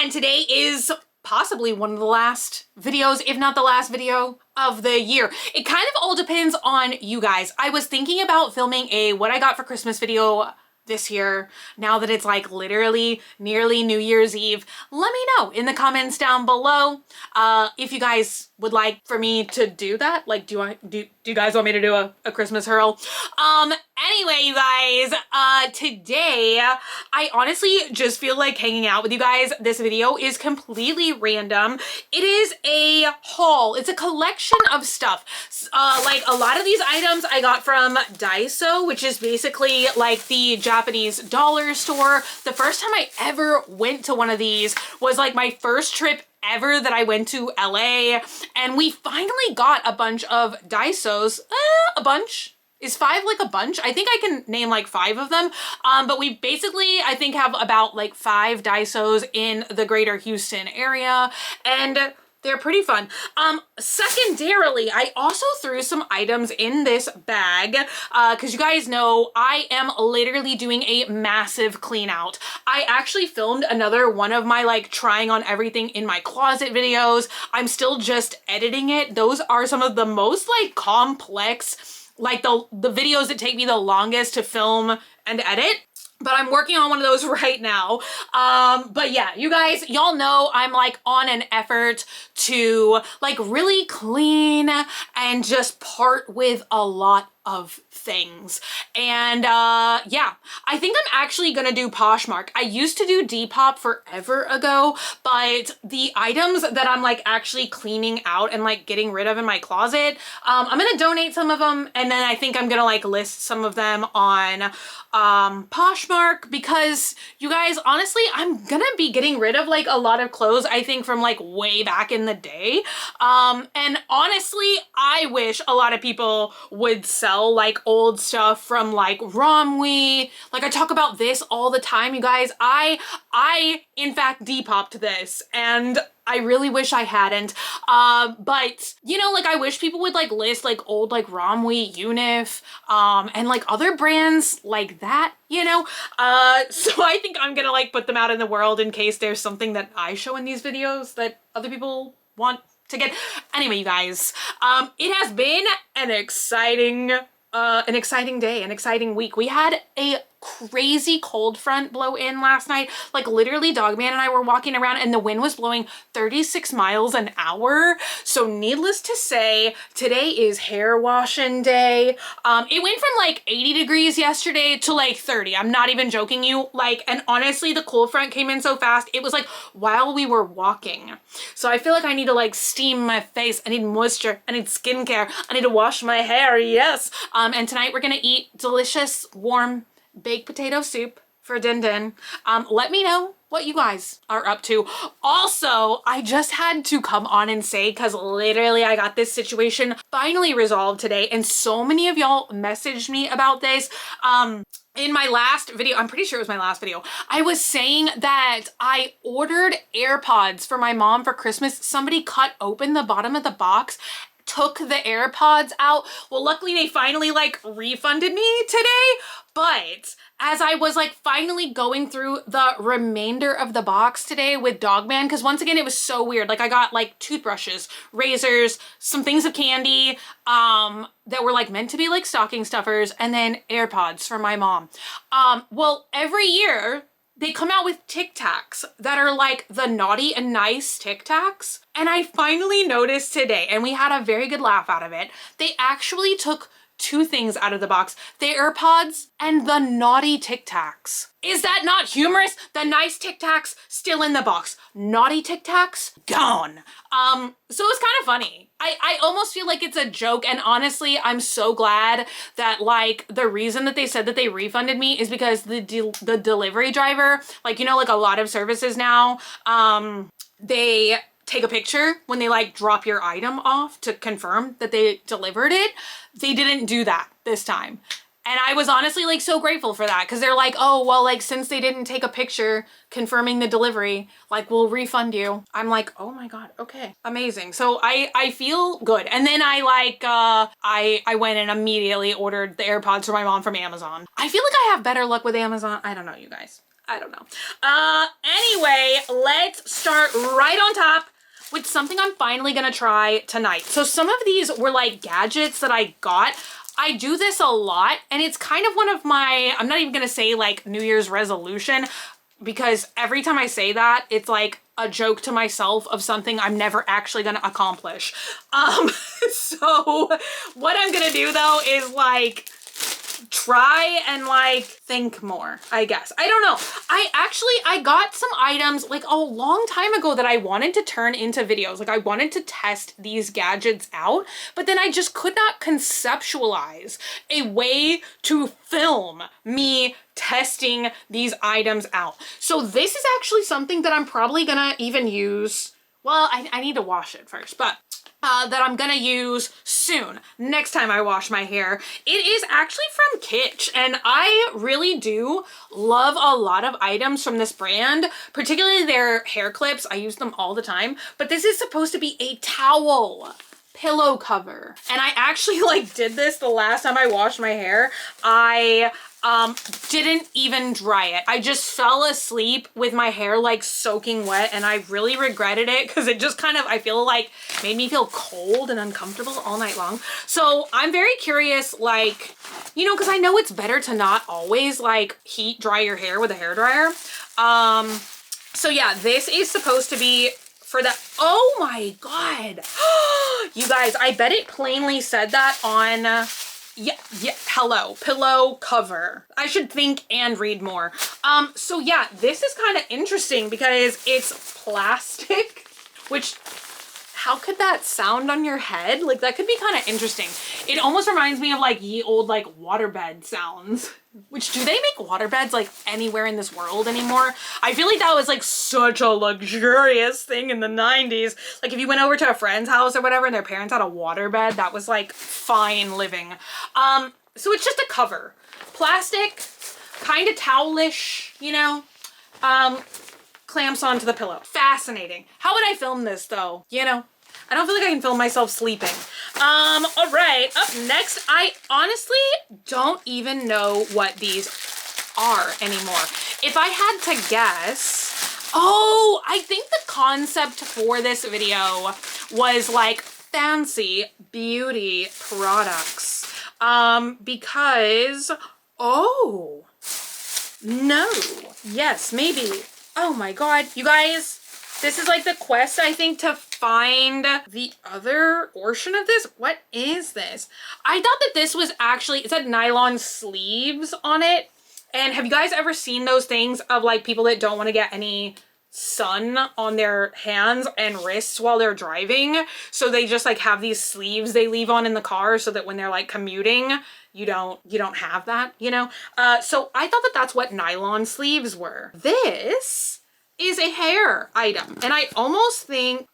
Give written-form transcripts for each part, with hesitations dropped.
and today is possibly one of the last videos, if not the last video of the year. It kind of all depends on you guys. I was thinking about filming a what I got for Christmas video this year, now that it's like literally nearly New Year's Eve. Let me know in the comments down below if you guys would like for me to do that. Like, do you guys want me to do a Christmas hurl? Anyway, you guys, today I honestly just feel like hanging out with you guys. This video is completely random. It is a haul. It's a collection of stuff. Like a lot of these items I got from Daiso, which is basically like the Japanese dollar store. The first time I ever went to one of these was like my first trip ever that I went to LA, and we finally got a bunch of Daisos. A bunch? Is 5 like a bunch? I think I can name like 5 of them. But we basically, I think, have about like 5 Daisos in the greater Houston area, and they're pretty fun. Secondarily, I also threw some items in this bag because you guys know I am literally doing a massive clean out. I actually filmed another one of my like trying on everything in my closet videos. I'm still just editing it. Those are some of the most like complex, like the videos that take me the longest to film and edit. But I'm working on one of those right now. But yeah, you guys, y'all know I'm like on an effort to like really clean and just part with a lot of things. And yeah, I think I'm actually gonna do Poshmark. I used to do Depop forever ago, but the items that I'm like actually cleaning out and like getting rid of in my closet, I'm gonna donate some of them, and then I think I'm gonna like list some of them on Poshmark, because you guys, honestly, I'm gonna be getting rid of like a lot of clothes I think from like way back in the day. And honestly, I wish a lot of people would sell like old stuff from like Romwe. Like I talk about this all the time, you guys. I in fact Depopped this, and I really wish I hadn't. But you know, like I wish people would like list like old like Romwe, Unif, and like other brands like that, you know? So I think I'm gonna like put them out in the world in case there's something that I show in these videos that other people want to get. Anyway, you guys, it has been an exciting day, an exciting week. We had a crazy cold front blow in last night. Like literally Dogman and I were walking around and the wind was blowing 36 miles an hour. So needless to say, today is hair washing day. It went from like 80 degrees yesterday to like 30. I'm not even joking you. Like, and honestly, the cold front came in so fast. It was like while we were walking. So I feel like I need to like steam my face. I need moisture. I need skincare. I need to wash my hair. Yes. And tonight we're gonna eat delicious, warm, baked potato soup for Din Din. Let me know what you guys are up to. Also, I just had to come on and say, because literally I got this situation finally resolved today, and so many of y'all messaged me about this. In my last video, I'm pretty sure it was my last video, I was saying that I ordered AirPods for my mom for Christmas. Somebody cut open the bottom of the box, took the AirPods out. Well, luckily they finally like refunded me today, but as I was like finally going through the remainder of the box today with Dogman, because once again it was so weird, like I got like toothbrushes, razors, some things of candy that were like meant to be like stocking stuffers, and then AirPods for my mom. Well, every year they come out with Tic Tacs that are like the naughty and nice Tic Tacs. And I finally noticed today, and we had a very good laugh out of it, they actually took 2 things out of the box: the AirPods and the naughty Tic Tacs. Is that not humorous? The nice Tic Tacs still in the box. Naughty Tic Tacs gone. So it's kind of funny. I almost feel like it's a joke, and honestly, I'm so glad that like the reason that they said that they refunded me is because the delivery driver, like, you know, like a lot of services now, they take a picture when they like drop your item off to confirm that they delivered it. They didn't do that this time. And I was honestly like so grateful for that, because they're like, oh, well, like since they didn't take a picture confirming the delivery, like we'll refund you. I'm like, oh my God, okay, amazing. So I feel good. And then I like, I went and immediately ordered the AirPods for my mom from Amazon. I feel like I have better luck with Amazon. I don't know, you guys. I don't know. Anyway, let's let's start right on top with something I'm finally gonna try tonight. So some of these were like gadgets that I got. I do this a lot, and it's kind of one of my, I'm not even gonna say like New Year's resolution, because every time I say that, it's like a joke to myself of something I'm never actually gonna accomplish. So what I'm gonna do though is like try and like think more, I guess. I don't know. I got some items like a long time ago that I wanted to turn into videos. Like I wanted to test these gadgets out, but then I just could not conceptualize a way to film me testing these items out. So this is actually something that I'm probably gonna even use. Well, I need to wash it first, but that I'm gonna use soon, next time I wash my hair. It is actually from Kitsch, and I really do love a lot of items from this brand, particularly their hair clips. I use them all the time, but this is supposed to be a towel pillow cover. And I actually like did this the last time I washed my hair. I didn't even dry it. I just fell asleep with my hair like soaking wet, and I really regretted it because it just kind of, I feel like, made me feel cold and uncomfortable all night long. So I'm very curious, like, you know, because I know it's better to not always like heat dry your hair with a hairdryer. So yeah, this is supposed to be for that. Oh my God. You guys, I bet it plainly said that on yeah, hello, pillow cover. I should think and read more. So yeah, this is kind of interesting because it's plastic, which, how could that sound on your head? Like that could be kind of interesting. It almost reminds me of like ye old like waterbed sounds. Which, do they make waterbeds like anywhere in this world anymore? I feel like that was like such a luxurious thing in the 90s. Like if you went over to a friend's house or whatever and their parents had a waterbed, that was like fine living. So it's just a cover. Plastic, kind of towelish, you know? Clamps onto the pillow. Fascinating. How would I film this though? You know? I don't feel like I can film myself sleeping. All right, up next, I honestly don't even know what these are anymore. If I had to guess, oh, I think the concept for this video was like fancy beauty products. Because, oh, no, yes, maybe. Oh my God, you guys, this is like the quest, I think, to find the other portion of this. What is this? I thought that this was actually, it said nylon sleeves on it. And have you guys ever seen those things of like people that don't want to get any sun on their hands and wrists while they're driving? So they just like have these sleeves they leave on in the car so that when they're like commuting, you don't have that, you know? So I thought that that's what nylon sleeves were. This is a hair item. And I almost think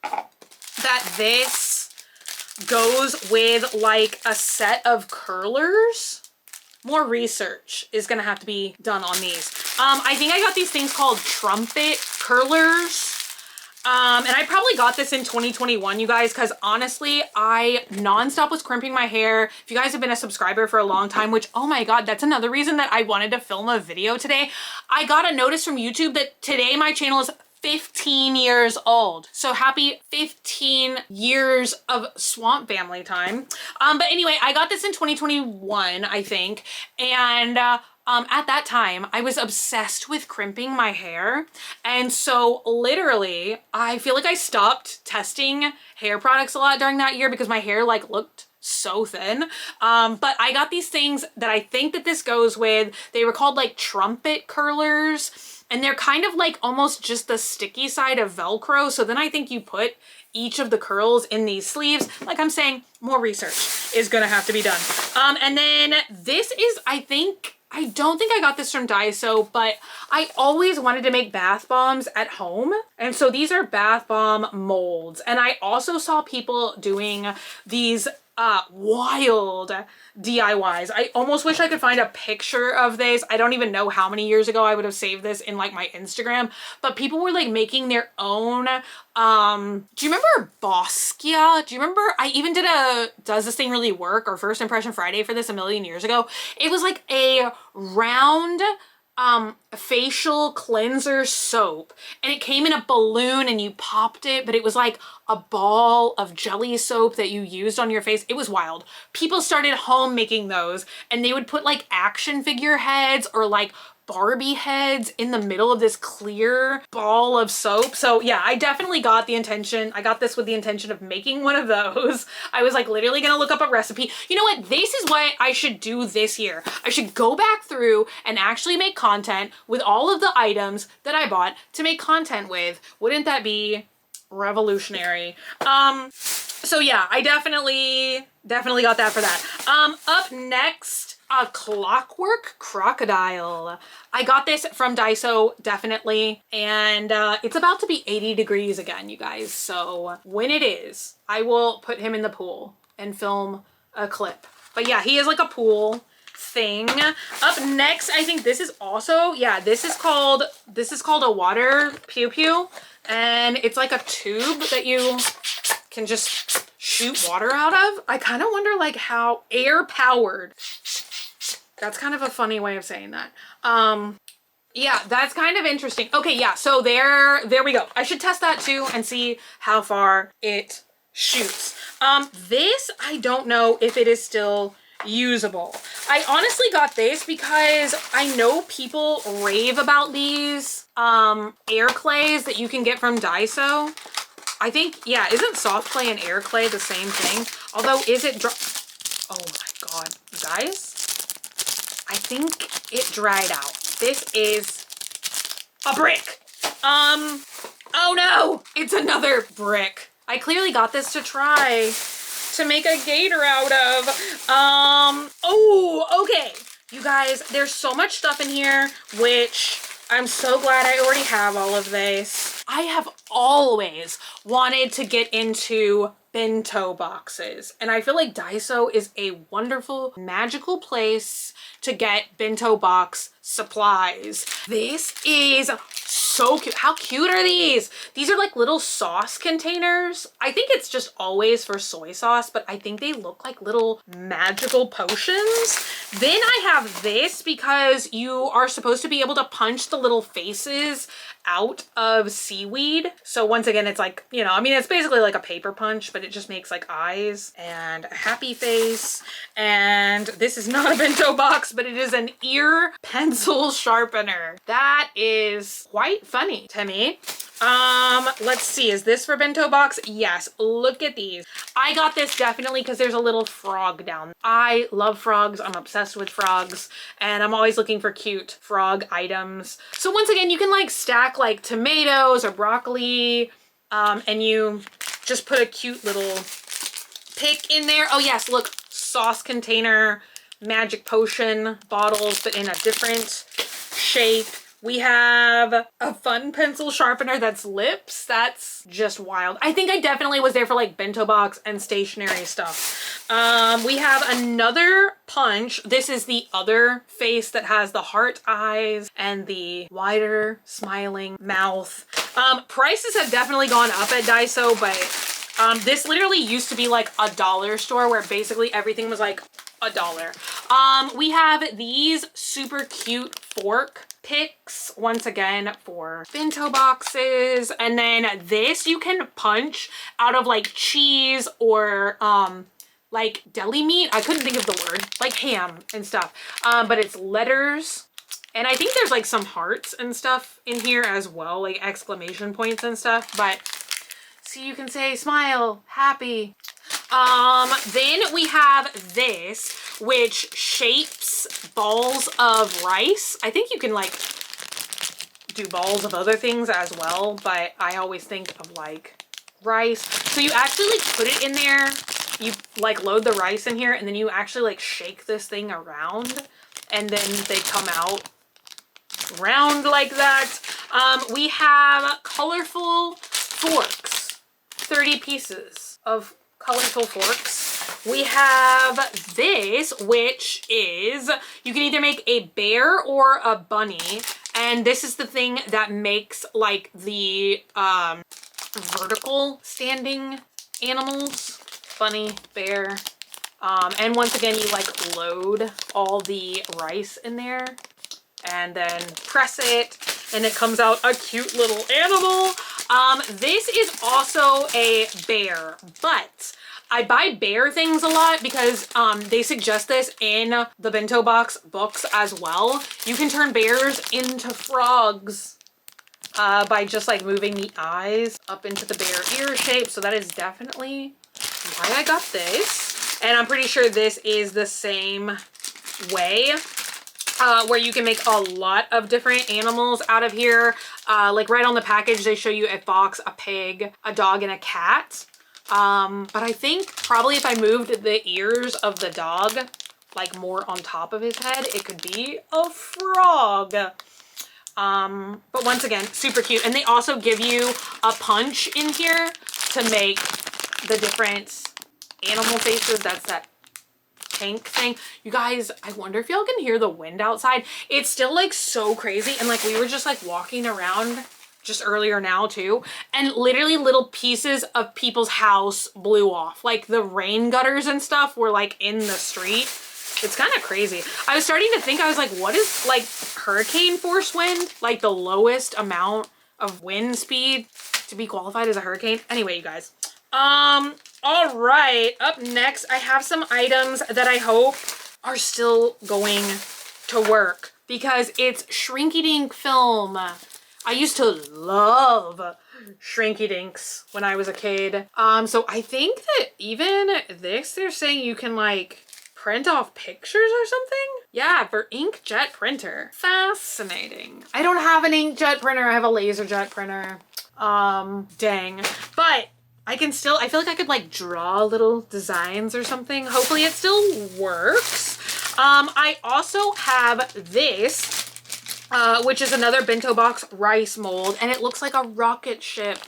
that this goes with like a set of curlers. More research is gonna have to be done on these. I think I got these things called trumpet curlers. And I probably got this in 2021, you guys, because honestly, I nonstop was crimping my hair. If you guys have been a subscriber for a long time, which, oh my God, that's another reason that I wanted to film a video today. I got a notice from YouTube that today my channel is 15 years old. So happy 15 years of Swamp Family time. But anyway, I got this in 2021, I think. And at that time, I was obsessed with crimping my hair. And so literally, I feel like I stopped testing hair products a lot during that year because my hair like looked so thin. But I got these things that I think that this goes with. They were called like trumpet curlers. And they're kind of like almost just the sticky side of Velcro. So then I think you put each of the curls in these sleeves. Like I'm saying, more research is gonna have to be done. And then this is, I don't think I got this from Daiso, but I always wanted to make bath bombs at home. And so these are bath bomb molds. And I also saw people doing these wild DIYs. I almost wish I could find a picture of this. I don't even know how many years ago I would have saved this in like my Instagram, but people were like making their own, do you remember Boskia? Do you remember, I even did a Does This Thing Really Work or First Impression Friday for this a million years ago. It was like a round facial cleanser soap, and it came in a balloon and you popped it, but it was like a ball of jelly soap that you used on your face. It was wild. People started home making those, and they would put like action figure heads or like Barbie heads in the middle of this clear ball of soap. So yeah, I definitely got the intention. I got this with the intention of making one of those. I was like literally gonna look up a recipe. You know what? This is what I should do this year. I should go back through and actually make content with all of the items that I bought to make content with. Wouldn't that be revolutionary? So yeah, I definitely got that for that. Up next, a clockwork crocodile. I got this from Daiso, definitely, and it's about to be 80 degrees again, you guys. So when it is, I will put him in the pool and film a clip. But yeah, he is like a pool thing. Up next, I think this is also, yeah, this is called a water pew pew, and it's like a tube that you can just shoot water out of. I kind of wonder like how air powered. That's kind of a funny way of saying that. Yeah, that's kind of interesting. Okay, yeah, so there we go. I should test that too and see how far it shoots. This, I don't know if it is still usable. I honestly got this because I know people rave about these air clays that you can get from Daiso. I think, yeah, isn't soft clay and air clay the same thing? Although, is it dry? Oh my God, you guys? I think it dried out. This is a brick. Oh no, it's another brick. I clearly got this to try to make a gator out of. Oh, okay. You guys, there's so much stuff in here, which I'm so glad I already have all of this. I have always wanted to get into bento boxes, and I feel like Daiso is a wonderful, magical place to get bento box supplies. This is so cute. How cute are these? These are like little sauce containers. I think it's just always for soy sauce, but I think they look like little magical potions. Then I have this because you are supposed to be able to punch the little faces out of seaweed. So once again, it's like, you know, I mean, it's basically like a paper punch, but it just makes like eyes and a happy face. And this is not a bento box, but it is an ear pencil sharpener. That is quite funny to me. Let's see, is this for bento box? Yes, look at these. I got this definitely because there's a little frog down. I love frogs, I'm obsessed with frogs, and I'm always looking for cute frog items. So once again, you can like stack like tomatoes or broccoli, and you just put a cute little pick in there. Oh yes, look, sauce container, magic potion bottles, but in a different shape. We have a fun pencil sharpener that's lips. That's just wild. I think I definitely was there for like bento box and stationery stuff. We have another punch. This is the other face that has the heart eyes and the wider smiling mouth. Prices have definitely gone up at Daiso, but this literally used to be like a dollar store where basically everything was like $1. We have these super cute fork picks, once again for bento boxes, and then this you can punch out of like cheese or like deli meat. I couldn't think of the word, like ham and stuff, but it's letters, and I think there's like some hearts and stuff in here as well, like exclamation points and stuff, but so you can say smile, happy. Then we have this, which shapes balls of rice. I think you can like do balls of other things as well, but I always think of like rice. So you actually like put it in there, you like load the rice in here, and then you actually like shake this thing around, and then they come out round like that. We have colorful forks, 30 pieces of colorful forks. We have this, which is, you can either make a bear or a bunny, and this is the thing that makes like the vertical standing animals, bunny, bear, and once again you like load all the rice in there. and then press it and it comes out a cute little animal. This is also a bear, but I buy bear things a lot because they suggest this in the Bento box books as well. You can turn bears into frogs by just like moving the eyes up into the bear ear shape. So that is definitely why I got this. And I'm pretty sure this is the same way. Where you can make a lot of different animals out of here. Like right on the package, they show you a fox, a pig, a dog, and a cat. But I think probably if I moved the ears of the dog like more on top of his head, it could be a frog. But once again, super cute. And they also give you a punch in here to make the different animal faces. That's that tank thing. You guys, I wonder if y'all can hear the wind outside. It's still like so crazy, and like we were just like walking around just earlier now too, and literally little pieces of people's house blew off. Like the rain gutters and stuff were like in the street. It's kind of crazy. I was starting to think, I was like, what is like hurricane force wind? Like the lowest amount of wind speed to be qualified as a hurricane? Anyway, you guys. All right, up next, I have some items that I hope are still going to work because it's Shrinky Dink film. I used to love Shrinky Dinks when I was a kid. So I think that even this, they're saying you can like print off pictures or something? Yeah, for inkjet printer. Fascinating. I don't have an inkjet printer. I have a laserjet printer. Dang. But I can still, I feel like I could like draw little designs or something. Hopefully it still works. I also have this, which is another Bento box rice mold, and it looks like a rocket ship.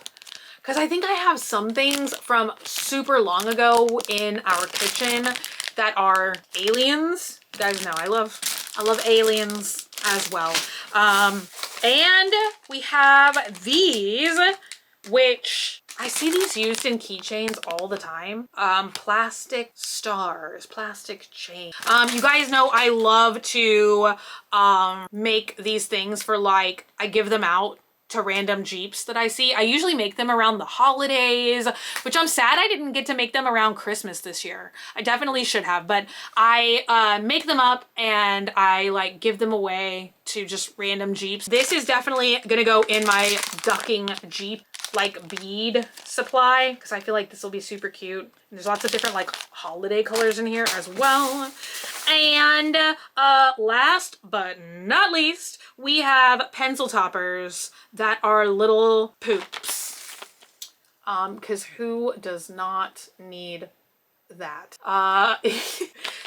Because I think I have some things from super long ago in our kitchen that are aliens. You guys know I love aliens as well. And we have these, which I see these used in keychains all the time. Plastic stars, plastic chain. You guys know I love to make these things for like, I give them out to random Jeeps that I see. I usually make them around the holidays, which I'm sad I didn't get to make them around Christmas this year. I definitely should have, but I make them up and I like give them away to just random Jeeps. This is definitely gonna go in my ducking Jeep like bead supply because I feel like this will be super cute. And there's lots of different like holiday colors in here as well. And last but not least, we have pencil toppers that are little poops. Because who does not need that?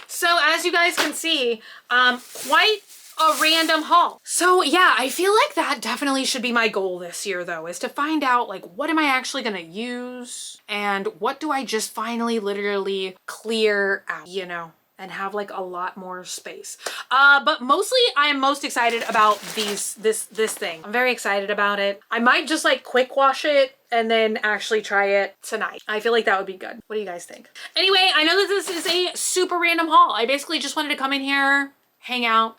So as you guys can see, quite a random haul. So yeah, I feel like that definitely should be my goal this year though, is to find out like what am I actually gonna use and what do I just finally literally clear out, you know, and have like a lot more space. But mostly I am most excited about this thing. I'm very excited about it. I might just like quick wash it and then actually try it tonight. I feel like that would be good. What do you guys think? Anyway, I know that this is a super random haul. I basically just wanted to come in here, hang out.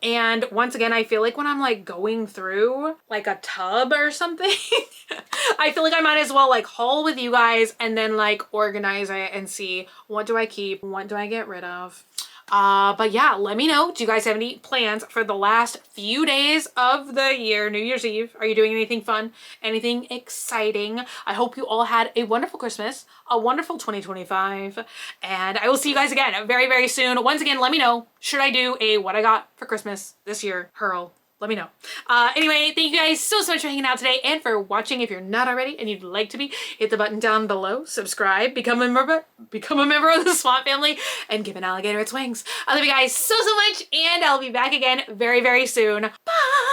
And once again, I feel like when I'm like going through like a tub or something, I feel like I might as well like haul with you guys and then like organize it and see what do I keep, what do I get rid of. But yeah, let me know. Do you guys have any plans for the last few days of the year, New Year's Eve? Are you doing anything fun? Anything exciting? I hope you all had a wonderful Christmas, a wonderful 2025, and I will see you guys again very, very soon. Once again, let me know, should I do a what I got for Christmas this year hurl? Let me know. Anyway, thank you guys so much for hanging out today and for watching. If you're not already and you'd like to be, hit the button down below, subscribe, become a member of the Swamp family, and give an alligator its wings. I love you guys so much, and I'll be back again very, very soon. Bye!